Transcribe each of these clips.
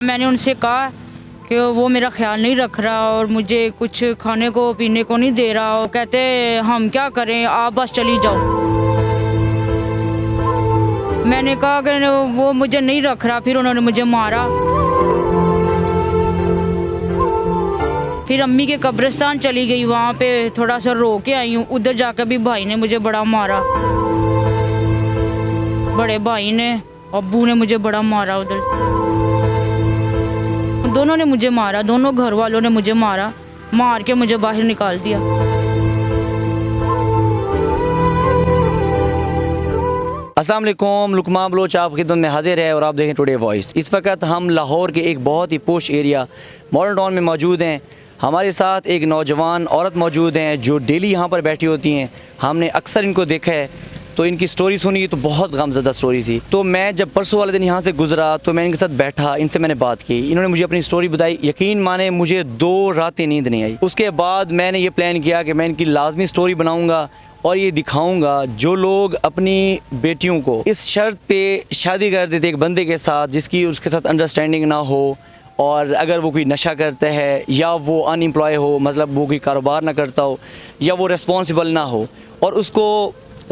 मैंने उनसे कहा कि वो मेरा ख्याल नहीं रख रहा और मुझे कुछ खाने को पीने को नहीं दे रहा। कहते हम क्या करें, आप बस चली जाओ। मैंने कहा कि वो मुझे नहीं रख रहा, फिर उन्होंने मुझे मारा। फिर अम्मी के कब्रिस्तान चली गई, वहाँ पे थोड़ा सा रो के आई हूँ। उधर जाकर भी भाई ने मुझे बड़ा मारा, बड़े भाई ने, अब्बू ने मुझे बड़ा मारा। उधर दोनों ने मुझे मारा, दोनों घर वालों ने मुझे मारा, मार के मुझे बाहर निकाल दिया। अस्सलाम वालेकुम, लुकमान बलोच आप खिदमत में हाजिर है और आप देखें टुडे वॉइस। इस वक्त हम लाहौर के एक बहुत ही पोश एरिया मॉडर्न टाउन में मौजूद हैं। हमारे साथ एक नौजवान औरत मौजूद हैं जो डेली यहाँ पर बैठी होती हैं। हमने अक्सर इनको देखा है, तो इनकी स्टोरी सुनी तो बहुत गमज़दा स्टोरी थी। तो मैं जब परसों वाले दिन यहाँ से गुजरा तो मैं इनके साथ बैठा, इनसे मैंने बात की। इन्होंने मुझे अपनी स्टोरी बताई। यकीन माने मुझे 2 रातें नींद नहीं आई। उसके बाद मैंने ये प्लान किया कि मैं इनकी लाजमी स्टोरी बनाऊँगा और ये दिखाऊंगा जो लोग अपनी बेटियों को इस शर्त पे शादी कर देते एक बंदे के साथ जिसकी उसके साथ अंडरस्टैंडिंग ना हो, और अगर वो कोई नशा करता है या वो अनएम्प्लॉय हो, मतलब वो कोई कारोबार ना करता हो या वो रिस्पॉन्सिबल ना हो, और उसको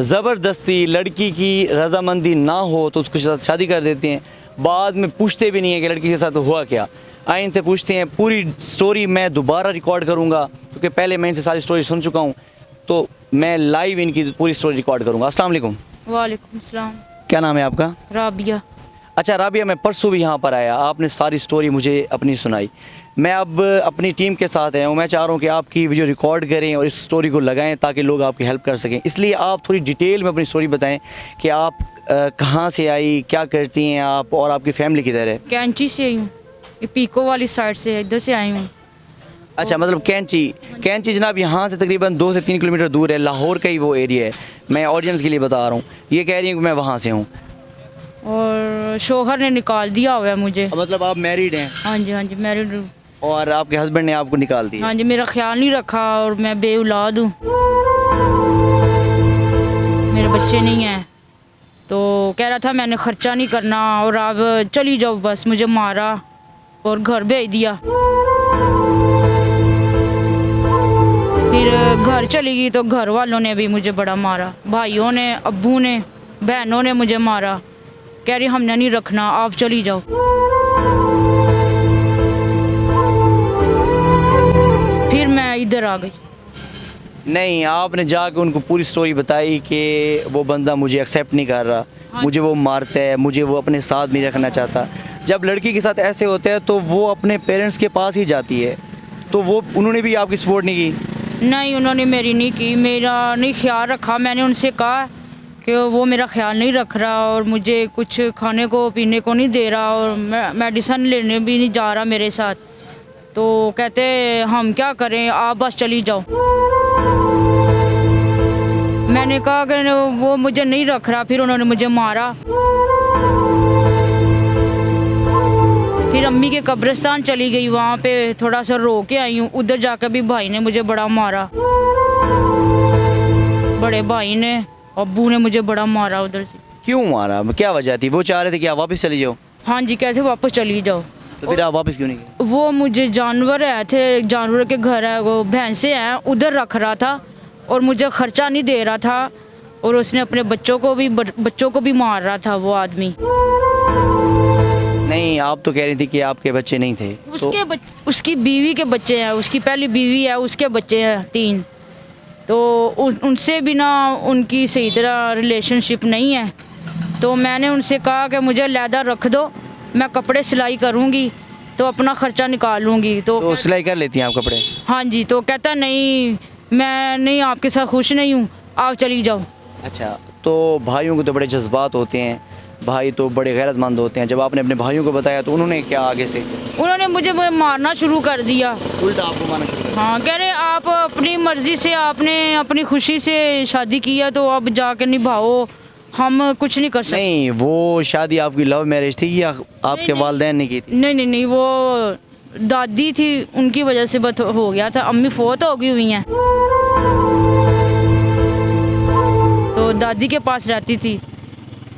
ज़बरदस्ती लड़की की रजामंदी ना हो तो उसके साथ शादी कर देते हैं। बाद में पूछते भी नहीं है कि लड़की के साथ हुआ क्या। आए इनसे पूछते हैं। पूरी स्टोरी मैं दोबारा रिकॉर्ड करूँगा क्योंकि पहले मैं इनसे सारी स्टोरी सुन चुका हूँ, तो मैं लाइव इनकी पूरी स्टोरी रिकॉर्ड करूँगा। अस्सलाम वालेकुम। वालेकुम सलाम। क्या नाम है आपका? राबिया। अच्छा राबिया, मैं परसों भी यहाँ पर आया, आपने सारी स्टोरी मुझे अपनी सुनाई। मैं अब अपनी टीम के साथ आया हूँ। मैं चाह रहा हूँ कि आपकी वीडियो रिकॉर्ड करें और इस स्टोरी को लगाएं ताकि लोग आपकी हेल्प कर सकें। इसलिए आप थोड़ी डिटेल में अपनी स्टोरी बताएं कि आप कहाँ से आई, क्या करती हैं आप, और आपकी फैमिली किधर है? कैंची से आई हूँ, ये पीको वाली साइड से, इधर से आई हूँ। अच्छा, मतलब कैंची जनाब यहाँ से तकरीबन 2 से 3 किलोमीटर दूर है। लाहौर का ही वो एरिया है। मैं ऑडियंस के लिए बता रहा हूँ। ये कह रही हूँ कि मैं वहाँ से हूँ और शोहर ने निकाल दिया हुआ है मुझे। मतलब आप मैरिड हैं? हाँ जी, हाँ जी, मैरिड हूँ। और आपके हस्बैंड ने आपको निकाल दिया? हाँ जी, मेरा ख्याल नहीं रखा और मैं बेऔलाद हूँ, मेरे बच्चे नहीं हैं। तो कह रहा था मैंने खर्चा नहीं करना और अब चली जाओ, बस मुझे मारा और घर भेज दिया। फिर घर चली गई तो घर वालों ने भी मुझे बड़ा मारा, भाइयों ने, अब्बू ने, बहनों ने मुझे मारा। कह रही हमने नहीं रखना, आप चली जाओ। फिर मैं इधर आ गई। नहीं, आपने जाके उनको पूरी स्टोरी बताई कि वो बंदा मुझे एक्सेप्ट नहीं कर रहा, मुझे वो मारता है, मुझे वो अपने साथ नहीं रखना चाहता। जब लड़की के साथ ऐसे होता है तो वो अपने पेरेंट्स के पास ही जाती है, तो वो उन्होंने भी आपकी सपोर्ट नहीं की? नहीं, उन्होंने मेरी नहीं की, मेरा नहीं ख्याल रखा। मैंने उनसे कहा कि वो मेरा ख्याल नहीं रख रहा और मुझे कुछ खाने को पीने को नहीं दे रहा और मेडिसिन लेने भी नहीं जा रहा मेरे साथ। तो कहते हम क्या करें, आप बस चली जाओ। मैंने कहा कि वो मुझे नहीं रख रहा, फिर उन्होंने मुझे मारा। फिर अम्मी के कब्रिस्तान चली गई, वहाँ पे थोड़ा सा रो के आई हूँ। उधर जाकर भी भाई ने मुझे बड़ा मारा, बड़े भाई ने, अब्बू ने मुझे बड़ा मारा। उधर से क्यों मारा? क्या वजह थी? वो चाह रहे थे कि आप वापस चली जाओ? हाँ जी, कहते वापस चली जाओ। तो फिर आप वापस क्यों नहीं गए? वो मुझे जानवर है थे, जानवर के घर है, वो भैंसे हैं, उधर रख रहा था और मुझे खर्चा नहीं दे रहा था और उसने अपने बच्चों को भी मार रहा था वो आदमी। नहीं, आप तो कह रही थी कि आपके बच्चे नहीं थे। उसकी बीवी के बच्चे हैं, उसकी पहली बीवी है, उसके बच्चे हैं 3। तो उनसे भी ना उनकी सही तरह रिलेशनशिप नहीं है। तो मैंने उनसे कहा कि मुझे लैदा रख दो, मैं कपड़े सिलाई करूँगी तो अपना ख़र्चा निकाल लूँगी। तो सिलाई कर लेती हैं आप कपड़े? हाँ जी। तो कहता नहीं, मैं नहीं, आपके साथ खुश नहीं हूँ, आप चली जाओ। अच्छा, तो भाइयों को तो बड़े जज्बात होते हैं, भाई तो बड़े गैरतमंद होते हैं। जब आपने अपने भाइयों को बताया तो उन्होंने क्या आगे से? उन्होंने मुझे मारना शुरू कर दिया। उल्टा आपको मारना शुरू कर दिया? हाँ, कह रहे आप अपनी मर्ज़ी से, आपने अपनी खुशी से शादी किया तो अब जाके निभाओ, हम कुछ नहीं कर सकते। नहीं, वो शादी आपकी लव मैरिज थी या आपके वालिदैन ने की थी? नहीं, वो दादी थी, उनकी वजह से बस हो गया था। अम्मी फोत हो गई हुई हैं तो दादी के पास रहती थी।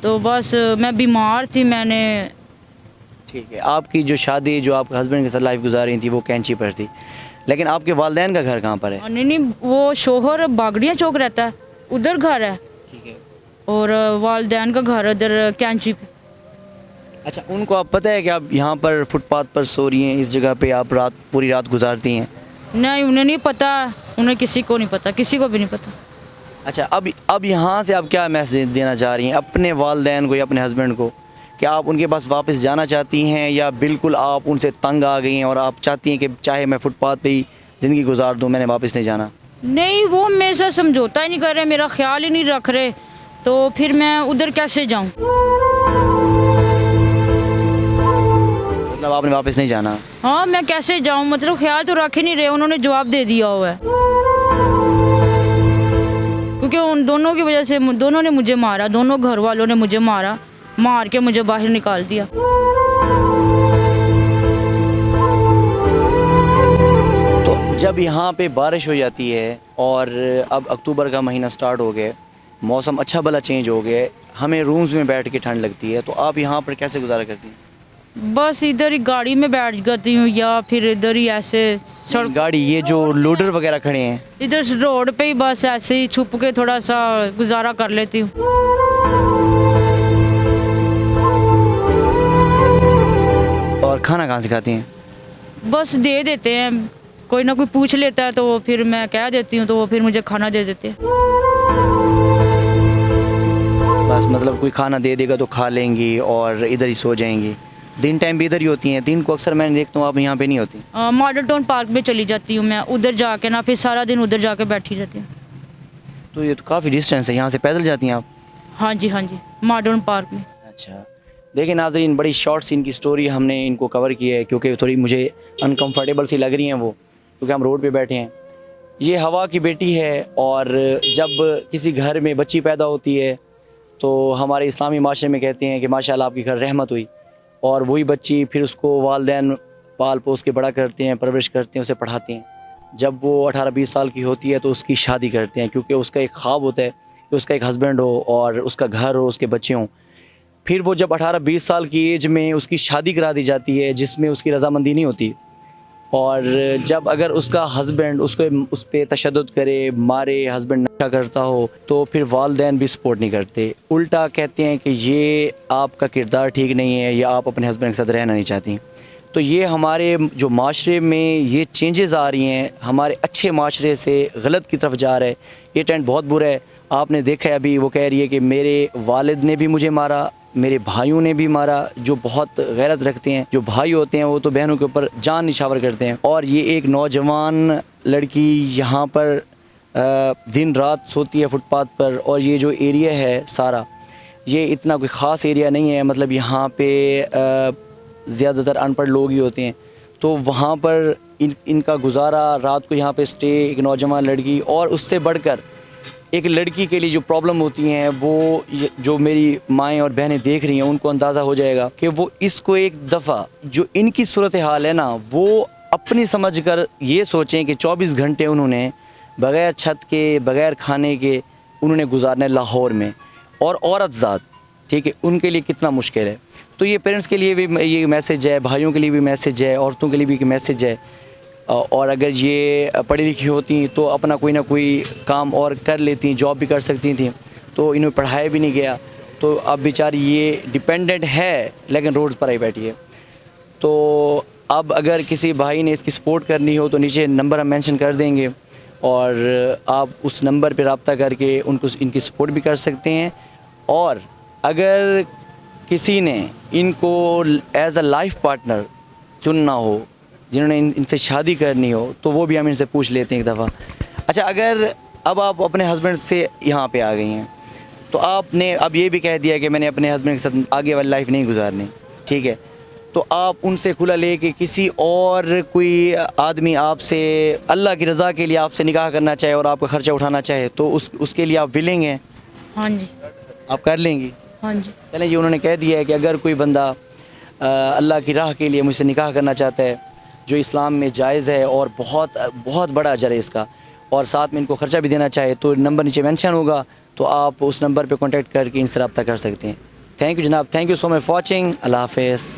तो बस मैं बीमार थी, मैंने ठीक है, आपकी जो शादी जो आपके हस्बैंड के साथ लाइफ गुजारी थी वो कैंची पर थी, लेकिन आपके वालिदैन का घर कहाँ पर है? नहीं नहीं, वो शोहर बागड़िया चौक रहता है, उधर घर है, ठीक है। और वालदैन का घर उधर कैंची पे। अच्छा, उनको आप पता है कि आप यहाँ पर फुटपाथ पर सो रही हैं, इस जगह पे आप पूरी रात गुजारती हैं? नहीं, उन्हें नहीं पता, उन्हें किसी को नहीं पता, किसी को भी नहीं पता। अच्छा, अब यहाँ से आप क्या मैसेज देना चाह रही हैं अपने वालिदैन को या अपने हस्बैंड को, कि आप उनके पास वापस जाना चाहती हैं या बिल्कुल आप उनसे तंग आ गई हैं और आप चाहती हैं कि चाहे मैं फुटपाथ पे ही ज़िंदगी गुजार दूँ, मैंने वापस नहीं जाना? नहीं, वो मेरे साथ समझौता ही नहीं कर रहे, मेरा ख्याल ही नहीं रख रहे, तो फिर मैं उधर कैसे जाऊँ? मतलब आपने वापस नहीं जाना? हाँ, मैं कैसे जाऊँ, मतलब ख्याल तो रख ही नहीं रहे, उन्होंने जवाब दे दिया हुआ है, क्योंकि उन दोनों की वजह से दोनों ने मुझे मारा, दोनों घर वालों ने मुझे मारा, मार के मुझे बाहर निकाल दिया। तो जब यहाँ पे बारिश हो जाती है और अब अक्टूबर का महीना स्टार्ट हो गया, मौसम अच्छा भला चेंज हो गया, हमें रूम्स में बैठ के ठंड लगती है, तो आप यहाँ पर कैसे गुजारा करती हैं? बस इधर ही गाड़ी में बैठ जाती हूँ या फिर इधर ही ऐसे सड़क, गाड़ी ये जो लोडर वगैरह खड़े हैं, इधर रोड पे ही बस ऐसे ही छुप के थोड़ा सा गुजारा कर लेती हूँ। और खाना कहाँ से खाती हैं? बस दे देते हैं, कोई ना कोई पूछ लेता है तो फिर मैं कह देती हूँ, तो वो फिर मुझे खाना दे देते हैं। बस मतलब कोई खाना दे देगा तो खा लेंगी और इधर ही सो जाएंगी? दिन टाइम भी इधर ही होती हैं? दिन को अक्सर मैं देखता हूँ आप यहाँ पे नहीं होती? मॉडल टाउन पार्क में चली जाती हूँ मैं, उधर जाके ना फिर सारा दिन उधर जाके बैठी रहती हूँ। तो ये तो काफ़ी डिस्टेंस है, यहाँ से पैदल जाती हैं आप? हाँ जी, हाँ जी, मॉडल टाउन पार्क में। अच्छा, देखिए नाज़रीन, बड़ी शॉर्ट सी इनकी स्टोरी हमने इनको कवर की है, क्योंकि थोड़ी मुझे अनकंफर्टेबल सी लग रही हैं वो, क्योंकि हम रोड पे बैठे हैं। ये हवा की बेटी है, और जब किसी घर में बच्ची पैदा होती है तो हमारे इस्लामी माशरे में कहते हैं कि माशाल्लाह आपके घर रहमत हुई, और वही बच्ची फिर उसको वालिदैन पाल पोस के बड़ा करते हैं, परवरिश करते हैं, उसे पढ़ाते हैं। जब वो 18-20 साल की होती है तो उसकी शादी करते हैं, क्योंकि उसका एक ख्वाब होता है कि उसका एक हस्बैंड हो और उसका घर हो, उसके बच्चे हों। फिर वो जब 18-20 साल की एज में उसकी शादी करा दी जाती है, जिसमें उसकी रजामंदी नहीं होती, और जब अगर उसका हस्बैंड उसको उस पर तशद्दुद करे, मारे, हस्बैंड नशा करता हो, तो फिर वालिदैन भी सपोर्ट नहीं करते, उल्टा कहते हैं कि ये आपका किरदार ठीक नहीं है या आप अपने हस्बैंड के साथ रहना नहीं चाहती। तो ये हमारे जो माशरे में ये चेंजेस आ रही हैं, हमारे अच्छे माशरे से गलत की तरफ जा रहा है, ये ट्रेंड बहुत बुरा है। आपने देखा है अभी वो कह रही है कि मेरे वालिद ने भी मुझे मारा, मेरे भाइयों ने भी मारा, जो बहुत गैरत रखते हैं। जो भाई होते हैं वो तो बहनों के ऊपर जान निछावर करते हैं, और ये एक नौजवान लड़की यहाँ पर दिन रात सोती है फुटपाथ पर। और ये जो एरिया है सारा, ये इतना कोई ख़ास एरिया नहीं है, मतलब यहाँ पे ज़्यादातर अनपढ़ लोग ही होते हैं। तो वहाँ पर इनका गुजारा, रात को यहाँ पे स्टे, एक नौजवान लड़की, और उससे बढ़कर एक लड़की के लिए जो प्रॉब्लम होती हैं, वो जो मेरी माएँ और बहनें देख रही हैं, उनको अंदाज़ा हो जाएगा कि वो इसको एक दफ़ा जो इनकी सूरत हाल है ना, वो अपनी समझ कर ये सोचें कि 24 घंटे उन्होंने बग़ैर छत के, बग़ैर खाने के उन्होंने गुजारना है लाहौर में, और औरत ज़ात, ठीक है, उनके लिए कितना मुश्किल है। तो ये पेरेंट्स के लिए भी ये मैसेज है, भाइयों के लिए भी मैसेज है, औरतों के लिए भी मैसेज है। और अगर ये पढ़ी लिखी होती तो अपना कोई ना कोई काम और कर लेती, जॉब भी कर सकती थी, तो इन्हें पढ़ाया भी नहीं गया, तो अब बेचारी ये डिपेंडेंट है लेकिन रोड पर ही बैठी है। तो अब अगर किसी भाई ने इसकी सपोर्ट करनी हो तो नीचे नंबर हम मेंशन कर देंगे, और आप उस नंबर पर रब्ता करके उनको इनकी सपोर्ट भी कर सकते हैं। और अगर किसी ने इनको एज अ लाइफ पार्टनर चुनना हो, जिन्होंने इनसे शादी करनी हो, तो वो भी हम इनसे पूछ लेते हैं एक दफ़ा। अच्छा, अगर अब आप अपने हस्बैंड से यहाँ पे आ गई हैं, तो आपने अब ये भी कह दिया कि मैंने अपने हस्बैंड के साथ आगे वाली लाइफ नहीं गुजारनी, ठीक है, तो आप उनसे खुला ले कि किसी और कोई आदमी आपसे अल्लाह की रज़ा के लिए आपसे निकाह करना चाहे और आपका ख़र्चा उठाना चाहे, तो उसके लिए आप विलिंग हैं? हाँ जी। आप कर लेंगी? हाँ जी। चलें जी, उन्होंने कह दिया है कि अगर कोई बंदा अल्लाह की राह के लिए मुझसे निकाह करना चाहता है, जो इस्लाम में जायज़ है और बहुत बहुत बड़ा अजर है इसका, और साथ में इनको ख़र्चा भी देना चाहे, तो नंबर नीचे मेंशन होगा, तो आप उस नंबर पे कांटेक्ट करके इनसे रब्ता कर सकते हैं। थैंक यू जनाब, thank you so much for watching. अल्लाह हाफ़िज़।